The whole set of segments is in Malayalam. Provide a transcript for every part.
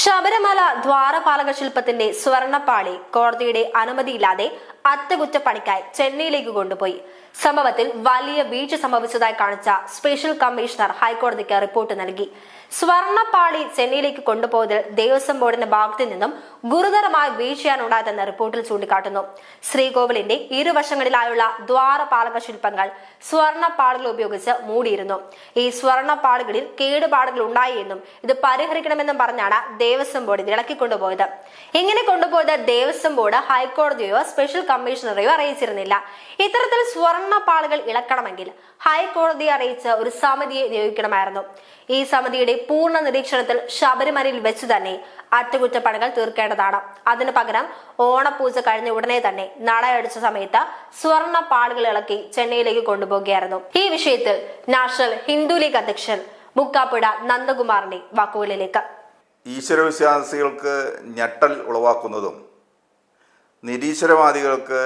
ശബരിമല ദ്വാരപാലക ശില്പത്തിന്റെ സ്വർണ്ണപ്പാളി കോടതിയുടെ അനുമതിയില്ലാതെ അറ്റകുറ്റപ്പണിക്കായി ചെന്നൈയിലേക്ക് കൊണ്ടുപോയി. സംഭവത്തിൽ വലിയ വീഴ്ച സംഭവിച്ചതായി കാണിച്ച സ്പെഷ്യൽ കമ്മീഷണർ ഹൈക്കോടതിക്ക് റിപ്പോർട്ട് നൽകി. സ്വർണ്ണപ്പാളി ചെന്നൈയിലേക്ക് കൊണ്ടുപോയതിൽ ദേവസ്വം ബോർഡിന്റെ ഭാഗത്തു നിന്നും ഗുരുതരമായ വീഴ്ചയാണ് ഉണ്ടായതെന്ന് റിപ്പോർട്ടിൽ ചൂണ്ടിക്കാട്ടുന്നു. ശ്രീകോവിലിന്റെ ഇരുവശങ്ങളിലായുള്ള ദ്വാരപാലക ശില്പങ്ങൾ സ്വർണ്ണപ്പാളികൾ ഉപയോഗിച്ച് മൂടിയിരുന്നു. ഈ സ്വർണ്ണപ്പാളികളിൽ കേടുപാടുകൾ ഉണ്ടായി എന്നും ഇത് പരിഹരിക്കണമെന്നും പറഞ്ഞാണ് ദേവസ്വം ബോർഡ് ഇളക്കിക്കൊണ്ടുപോയത്. ഇങ്ങനെ കൊണ്ടുപോയത് ദേവസ്വം ബോർഡ് ഹൈക്കോടതിയോ സ്പെഷ്യൽ കമ്മീഷണറെയോ അറിയിച്ചിരുന്നില്ല. ഇത്തരത്തിൽ സ്വർണ്ണപ്പാളികൾ ഇളക്കണമെങ്കിൽ ഹൈക്കോടതിയെ അറിയിച്ച് ഒരു സമിതിയെ നിയോഗിക്കണമായിരുന്നു. ഈ സമിതിയുടെ പൂർണ്ണ നിരീക്ഷണത്തിൽ ശബരിമലയിൽ വെച്ച് തന്നെ അറ്റകുറ്റപ്പണികൾ തീർക്കേണ്ടതാണ്. അതിനു പകരം ഓണപ്പൂജ കഴിഞ്ഞ ഉടനെ തന്നെ നടയടിച്ച സമയത്ത് സ്വർണ്ണപ്പാളികൾ ഇളക്കി ചെന്നൈയിലേക്ക് കൊണ്ടുപോകുകയായിരുന്നു. ഈ വിഷയത്തിൽ നാഷണൽ ഹിന്ദു ലീഗ് അധ്യക്ഷൻ മുക്കാപ്പുഴ നന്ദകുമാറിന്റെ വാക്കുകളിലേക്ക്. ഈശ്വരവിശ്വാസികൾക്ക് ഞെട്ടൽ ഉളവാക്കുന്നതും നിരീശ്വരവാദികൾക്ക്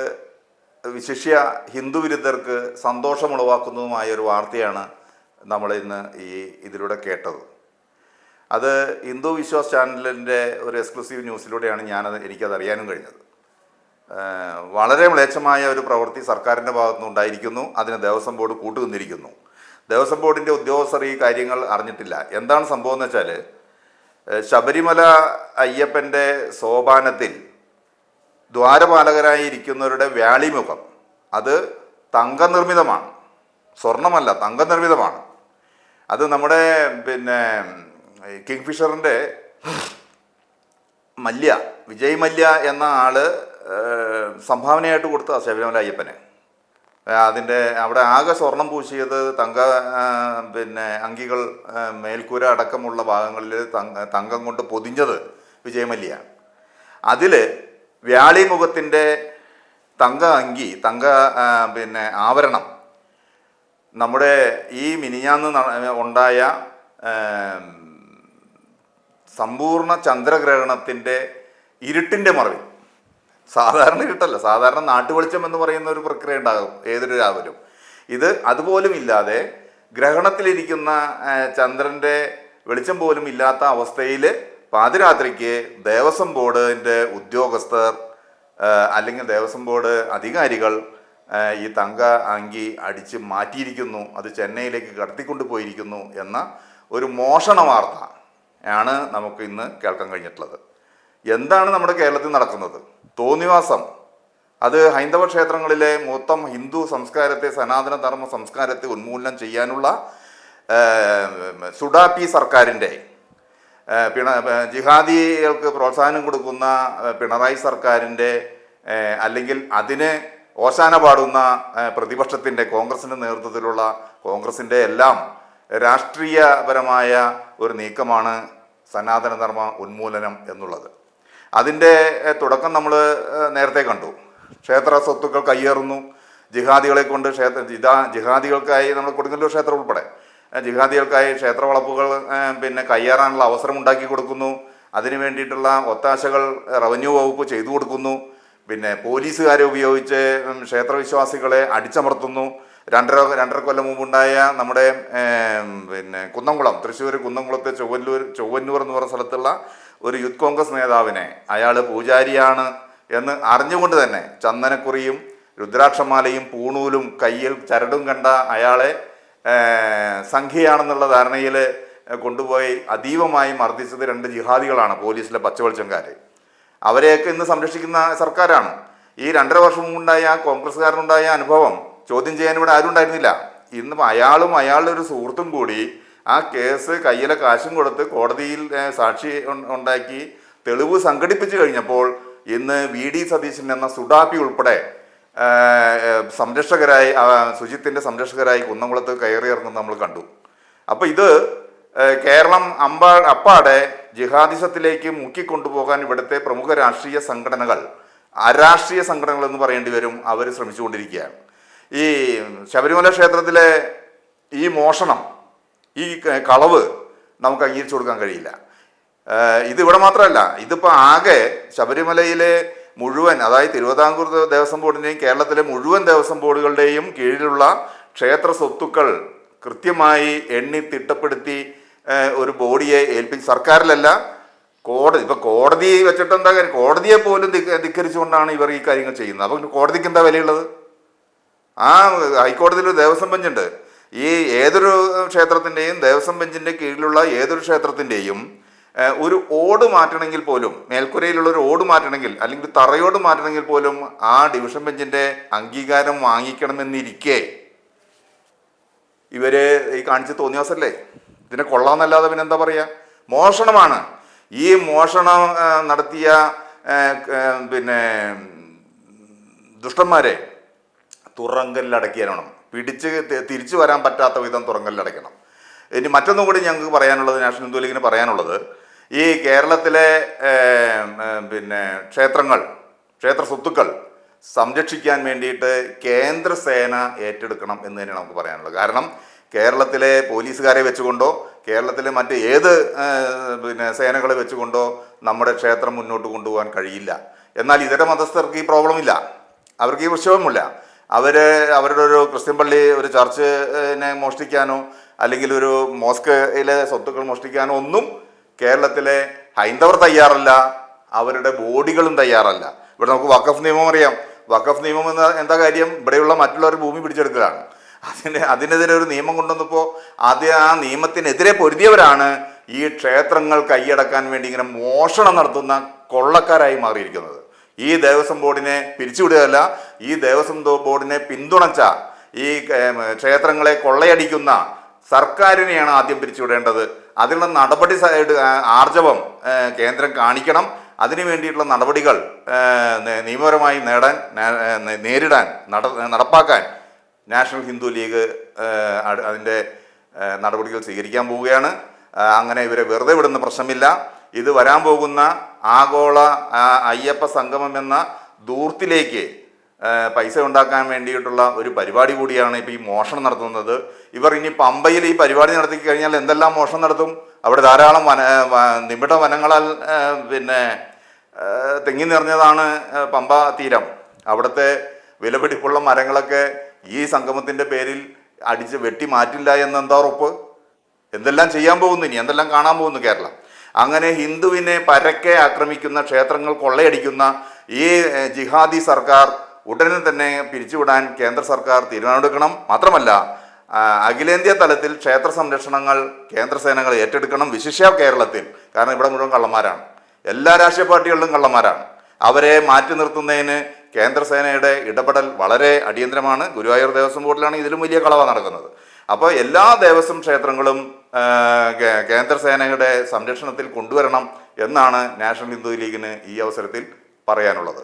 വിശിഷ്യ ഹിന്ദു വിരുദ്ധർക്ക് സന്തോഷമുളവാക്കുന്നതുമായ ഒരു വാർത്തയാണ് നമ്മൾ ഇന്ന് ഇതിലൂടെ കേട്ടത്. അത് ഹിന്ദു വിശ്വാസ് ചാനലിൻ്റെ ഒരു എക്സ്ക്ലൂസീവ് ന്യൂസിലൂടെയാണ് എനിക്കത് അറിയാനും കഴിഞ്ഞത്. വളരെ മ്ലേച്ഛമായ ഒരു പ്രവൃത്തി സർക്കാരിൻ്റെ ഭാഗത്തുനിന്ന് ഉണ്ടായിരിക്കുന്നു. അതിന് ദേവസ്വം ബോർഡ് കൂട്ടുനിന്നിരിക്കുന്നു. ദേവസ്വം ബോർഡിൻ്റെ ഉദ്യോഗസ്ഥർ ഈ കാര്യങ്ങൾ അറിഞ്ഞിട്ടില്ല. എന്താണ് സംഭവം എന്ന് വെച്ചാൽ, ശബരിമല അയ്യപ്പൻ്റെ സോപാനത്തിൽ ദ്വാരപാലകരായി ഇരിക്കുന്നവരുടെ വ്യാളിമുഖം അത് തങ്കനിർമ്മിതമാണ്, സ്വർണമല്ല, തങ്കനിർമ്മിതമാണ്. അത് നമ്മുടെ കിങ്ഫിഷറിൻ്റെ വിജയ് മല്യ എന്ന ആള് സംഭാവനയായിട്ട് കൊടുത്ത ശബരിമല അയ്യപ്പന്. അതിൻ്റെ അവിടെ ആകെ സ്വർണം പൂശിയത് അങ്കികൾ മേൽക്കൂര അടക്കമുള്ള ഭാഗങ്ങളിൽ തങ്കം കൊണ്ട് പൊതിഞ്ഞത് വിജയ് മല്യയാണ്. അതിൽ വ്യാളിമുഖത്തിൻ്റെ തങ്ക അങ്കി ആവരണം നമ്മുടെ ഈ മിനിഞ്ഞാന്ന് ഉണ്ടായ സമ്പൂർണ്ണ ചന്ദ്രഗ്രഹണത്തിൻ്റെ ഇരുട്ടിൻ്റെ മറവിൽ, സാധാരണ ഇരുട്ടല്ല, സാധാരണ നാട്ടുവെളിച്ചം എന്ന് പറയുന്ന ഒരു പ്രക്രിയ ഉണ്ടാകും ഏതൊരു രാവിലും. ഇത് അതുപോലും ഇല്ലാതെ ഗ്രഹണത്തിലിരിക്കുന്ന ചന്ദ്രൻ്റെ വെളിച്ചം പോലും ഇല്ലാത്ത അവസ്ഥയിൽ പാതിരാത്രിക്ക് ദേവസ്വം ബോർഡിൻ്റെ ഉദ്യോഗസ്ഥർ അല്ലെങ്കിൽ ദേവസ്വം ബോർഡ് അധികാരികൾ ഈ തങ്ക അങ്കി അടിച്ച് മാറ്റിയിരിക്കുന്നു, അത് ചെന്നൈയിലേക്ക് കടത്തിക്കൊണ്ടു പോയിരിക്കുന്നു എന്ന ഒരു മോഷണ വാർത്ത ആണ് നമുക്ക് ഇന്ന് കേൾക്കാൻ കഴിഞ്ഞിട്ടുള്ളത്. എന്താണ് നമ്മുടെ കേരളത്തിൽ നടക്കുന്നത്? തോന്നിവാസം. അത് ഹൈന്ദവ ക്ഷേത്രങ്ങളിലെ മൊത്തം ഹിന്ദു സംസ്കാരത്തെ, സനാതന ധർമ്മ സംസ്കാരത്തെ ഉന്മൂലനം ചെയ്യാനുള്ള സുഡാപ്പി സർക്കാരിൻ്റെ, ജിഹാദികൾക്ക് പ്രോത്സാഹനം കൊടുക്കുന്ന പിണറായി സർക്കാരിൻ്റെ, അല്ലെങ്കിൽ അതിന് ഓശാന പാടുന്ന പ്രതിപക്ഷത്തിൻ്റെ, കോൺഗ്രസിൻ്റെ നേതൃത്വത്തിലുള്ള കോൺഗ്രസിൻ്റെ എല്ലാം രാഷ്ട്രീയപരമായ ഒരു നീക്കമാണ് സനാതനധർമ്മ ഉന്മൂലനം എന്നുള്ളത്. അതിൻ്റെ തുടക്കം നമ്മൾ നേരത്തെ കണ്ടു. ക്ഷേത്ര സ്വത്തുക്കൾ കയ്യേറുന്നു, ജിഹാദികളെ കൊണ്ട് ജിഹാദികൾക്കായി നമ്മൾ കൊടുങ്ങല്ലൂർ ക്ഷേത്രം ഉൾപ്പെടെ ജിഹാദികൾക്കായി ക്ഷേത്ര വളപ്പുകൾ കയ്യേറാനുള്ള അവസരം ഉണ്ടാക്കി കൊടുക്കുന്നു. അതിനു വേണ്ടിയിട്ടുള്ള ഒത്താശകൾ റവന്യൂ വകുപ്പ് ചെയ്തു കൊടുക്കുന്നു. പോലീസുകാരെ ഉപയോഗിച്ച് ക്ഷേത്രവിശ്വാസികളെ അടിച്ചമർത്തുന്നു. രണ്ടര കൊല്ലം മുമ്പുണ്ടായ നമ്മുടെ കുന്നംകുളം, തൃശ്ശൂർ കുന്നംകുളത്തെ ചൊവ്വന്നൂർ എന്ന് പറയുന്ന സ്ഥലത്തുള്ള ഒരു യൂത്ത് കോൺഗ്രസ് നേതാവിനെ, അയാൾ പൂജാരിയാണ് എന്ന് അറിഞ്ഞുകൊണ്ട് തന്നെ ചന്ദനക്കുറിയും രുദ്രാക്ഷമാലയും പൂണൂലും കയ്യിൽ ചരടും കണ്ട അയാളെ സംഖ്യയാണെന്നുള്ള ധാരണയിൽ കൊണ്ടുപോയി അതീവമായി മർദ്ദിച്ചത് 2 ജിഹാദികളാണ്, പോലീസിലെ പച്ചവെളിച്ചംകാർ. അവരെയൊക്കെ ഇന്ന് സംരക്ഷിക്കുന്ന സർക്കാരാണ്. ഈ 2.5 വർഷം മുമ്പുണ്ടായ കോൺഗ്രസ്സുകാരനുണ്ടായ അനുഭവം ചോദ്യം ചെയ്യാൻ ഇവിടെ ആരും ഉണ്ടായിരുന്നില്ല. ഇന്ന് അയാളും അയാളുടെ ഒരു സുഹൃത്തും കൂടി ആ കേസ് കയ്യിലെ കാശും കൊടുത്ത് കോടതിയിൽ സാക്ഷി ഉണ്ടാക്കി തെളിവ് സംഘടിപ്പിച്ചു കഴിഞ്ഞപ്പോൾ ഇന്ന് VD സതീശൻ എന്ന സുഡാപ്പി ഉൾപ്പെടെ സംരക്ഷകരായി, ശുചിത്തിൻ്റെ സംരക്ഷകരായി കുന്നംകുളത്ത് കയറിയിറങ്ങുന്നത് നമ്മൾ കണ്ടു. അപ്പോൾ ഇത് കേരളം അപ്പാടെ ജിഹാദിസത്തിലേക്ക് മുക്കിക്കൊണ്ടുപോകാൻ ഇവിടുത്തെ പ്രമുഖ രാഷ്ട്രീയ സംഘടനകൾ, അരാഷ്ട്രീയ സംഘടനകൾ എന്ന് പറയേണ്ടി വരും, അവർ ശ്രമിച്ചുകൊണ്ടിരിക്കുകയാണ്. ഈ ശബരിമല ക്ഷേത്രത്തിലെ ഈ മോഷണം, ഈ കളവ് നമുക്ക് അംഗീകരിച്ചു കൊടുക്കാൻ കഴിയില്ല. ഇതിവിടെ മാത്രമല്ല, ഇതിപ്പോൾ ആകെ ശബരിമലയിലെ മുഴുവൻ, അതായത് തിരുവിതാംകൂർ ദേവസ്വം ബോർഡിൻ്റെയും കേരളത്തിലെ മുഴുവൻ ദേവസ്വം ബോർഡുകളുടെയും കീഴിലുള്ള ക്ഷേത്ര സ്വത്തുക്കൾ കൃത്യമായി എണ്ണി തിട്ടപ്പെടുത്തി ഒരു ബോഡിയെ സർക്കാരിലല്ല കോടതി വെച്ചിട്ട് എന്താ കാര്യം? കോടതിയെ പോലും ധിക്കരിച്ചുകൊണ്ടാണ് ഇവർ ഈ കാര്യങ്ങൾ ചെയ്യുന്നത്. അപ്പം കോടതിക്ക് എന്താ വിലയുള്ളത്? ആ ഹൈക്കോടതിയിൽ ഒരു ദേവസ്വം ബെഞ്ചുണ്ട്. ഈ ഏതൊരു ക്ഷേത്രത്തിൻ്റെയും ദേവസ്വം ബെഞ്ചിൻ്റെ കീഴിലുള്ള ഏതൊരു ക്ഷേത്രത്തിൻ്റെയും ഒരു ഓട് മാറ്റണമെങ്കിൽ പോലും, മേൽക്കുരയിലുള്ള ഒരു ഓട് മാറ്റണമെങ്കിൽ അല്ലെങ്കിൽ തറയോട് മാറ്റണമെങ്കിൽ പോലും ആ ഡിവിഷൻ ബെഞ്ചിൻ്റെ അംഗീകാരം വാങ്ങിക്കണമെന്നിരിക്കെ ഇവര് ഈ കാണിച്ച് തോന്നിയാസല്ലേ? ഇതിനെ കൊള്ളാമെന്നല്ലാതെ പിന്നെ എന്താ പറയുക? മോഷണമാണ്. ഈ മോഷണം നടത്തിയ പിന്നെ ദുഷ്ടന്മാരെ തുറങ്കലിലടക്കിയാലും പിടിച്ച് തിരിച്ചു വരാൻ പറ്റാത്ത വിധം തുറങ്കലിലടയ്ക്കണം. ഇനി മറ്റൊന്നും കൂടി ഞങ്ങൾക്ക് പറയാനുള്ളത്, നാഷണൽ ഹിന്ദു ലീഗിന് പറയാനുള്ളത്, ഈ കേരളത്തിലെ പിന്നെ ക്ഷേത്ര സ്വത്തുക്കൾ സംരക്ഷിക്കാൻ വേണ്ടിയിട്ട് കേന്ദ്ര സേന ഏറ്റെടുക്കണം എന്ന് തന്നെയാണ് നമുക്ക് പറയാനുള്ളത്. കാരണം കേരളത്തിലെ പോലീസുകാരെ വെച്ചുകൊണ്ടോ കേരളത്തിലെ മറ്റ് ഏത് പിന്നെ സേനകളെ വെച്ചുകൊണ്ടോ നമ്മുടെ ക്ഷേത്രം മുന്നോട്ട് കൊണ്ടുപോകാൻ കഴിയില്ല. എന്നാൽ ഇതര മതസ്ഥർക്ക് ഈ പ്രോബ്ലമില്ല, അവർക്ക് ഈ വിഷയവുമില്ല. അവരുടെ ഒരു ക്രിസ്ത്യൻ പള്ളി, ഒരു ചർച്ചിനെ മോഷ്ടിക്കാനോ അല്ലെങ്കിൽ ഒരു മോസ്കിലെ സ്വത്തുക്കൾ മോഷ്ടിക്കാനോ ഒന്നും കേരളത്തിലെ ഹൈന്ദവർ തയ്യാറല്ല, അവരുടെ ബോഡികളും തയ്യാറല്ല. ഇവിടെ നമുക്ക് വഖഫ് നിയമം അറിയാം. വഖഫ് നിയമം എന്താ കാര്യം? ഇവിടെയുള്ള മറ്റുള്ളവർ ഭൂമി പിടിച്ചെടുക്കലാണ്. അതിനെതിരെ ഒരു നിയമം കൊണ്ടുവന്നപ്പോൾ ആ നിയമത്തിനെതിരെ പൊരുതിയവരാണ് ഈ ക്ഷേത്രങ്ങൾ കൈയടക്കാൻ വേണ്ടി ഇങ്ങനെ മോഷണം നടത്തുന്ന കൊള്ളക്കാരായി മാറിയിരിക്കുന്നത്. ഈ ദേവസ്വം ബോർഡിനെ പിരിച്ചുവിടുകയല്ല, ഈ ദേവസ്വം ബോർഡിനെ പിന്തുണച്ച ഈ ക്ഷേത്രങ്ങളെ കൊള്ളയടിക്കുന്ന സർക്കാരിനെയാണ് ആദ്യം പിരിച്ചുവിടേണ്ടത്. അതിനുള്ള നടപടി ആർജവം കേന്ദ്രം കാണിക്കണം. അതിനു വേണ്ടിയിട്ടുള്ള നടപടികൾ നിയമപരമായി നടപ്പാക്കാൻ നാഷണൽ ഹിന്ദു ലീഗ് അതിൻ്റെ നടപടികൾ സ്വീകരിക്കാൻ പോവുകയാണ്. അങ്ങനെ ഇവരെ വെറുതെ വിടുന്ന പ്രശ്നമില്ല. ഇത് വരാൻ പോകുന്ന ആഗോള അയ്യപ്പ സംഗമം എന്ന ദൂർത്തിലേക്ക് പൈസ ഉണ്ടാക്കാൻ വേണ്ടിയിട്ടുള്ള ഒരു പരിപാടി കൂടിയാണ് ഇപ്പോൾ ഈ മോഷണം നടത്തുന്നത്. ഇവർ ഇനി പമ്പയിൽ ഈ പരിപാടി നടത്തി കഴിഞ്ഞാൽ എന്തെല്ലാം മോഷണം നടത്തും? അവിടെ ധാരാളം നിബിഡ വനങ്ങളാൽ പിന്നെ തെങ്ങി നിറഞ്ഞതാണ് പമ്പ തീരം. അവിടുത്തെ വിലപിടിപ്പുള്ള മരങ്ങളൊക്കെ ഈ സംഗമത്തിൻ്റെ പേരിൽ അടിച്ച് വെട്ടി മാറ്റില്ല എന്നെന്താ ഉറപ്പ്? എന്തെല്ലാം ചെയ്യാൻ പോകുന്നു, ഇനി എന്തെല്ലാം കാണാൻ പോകുന്നു കേരളം. അങ്ങനെ ഹിന്ദുവിനെ പരക്കെ ആക്രമിക്കുന്ന, ക്ഷേത്രങ്ങൾ കൊള്ളയടിക്കുന്ന ഈ ജിഹാദി സർക്കാർ ഉടനെ തന്നെ പിരിച്ചുവിടാൻ കേന്ദ്ര സർക്കാർ തീരുമാനമെടുക്കണം. മാത്രമല്ല അഖിലേന്ത്യാ തലത്തിൽ ക്ഷേത്ര സംരക്ഷണങ്ങൾ കേന്ദ്രസേനകൾ ഏറ്റെടുക്കണം, വിശിഷ്യ കേരളത്തിൽ. കാരണം ഇവിടെ മുഴുവൻ കള്ളന്മാരാണ്, എല്ലാ രാഷ്ട്രീയ പാർട്ടികളിലും കള്ളന്മാരാണ്. അവരെ മാറ്റി നിർത്തുന്നതിന് കേന്ദ്രസേനയുടെ ഇടപെടൽ വളരെ അടിയന്തരമാണ്. ഗുരുവായൂർ ദേവസ്വം ബോർഡിലാണ് ഇതിലും വലിയ കളവ നടക്കുന്നത്. അപ്പോൾ എല്ലാ ദേവസ്വം ക്ഷേത്രങ്ങളും കേന്ദ്രസേനയുടെ സംരക്ഷണത്തിൽ കൊണ്ടുവരണം എന്നാണ് നാഷണൽ ഹിന്ദു ലീഗിന് ഈ അവസരത്തിൽ പറയാനുള്ളത്.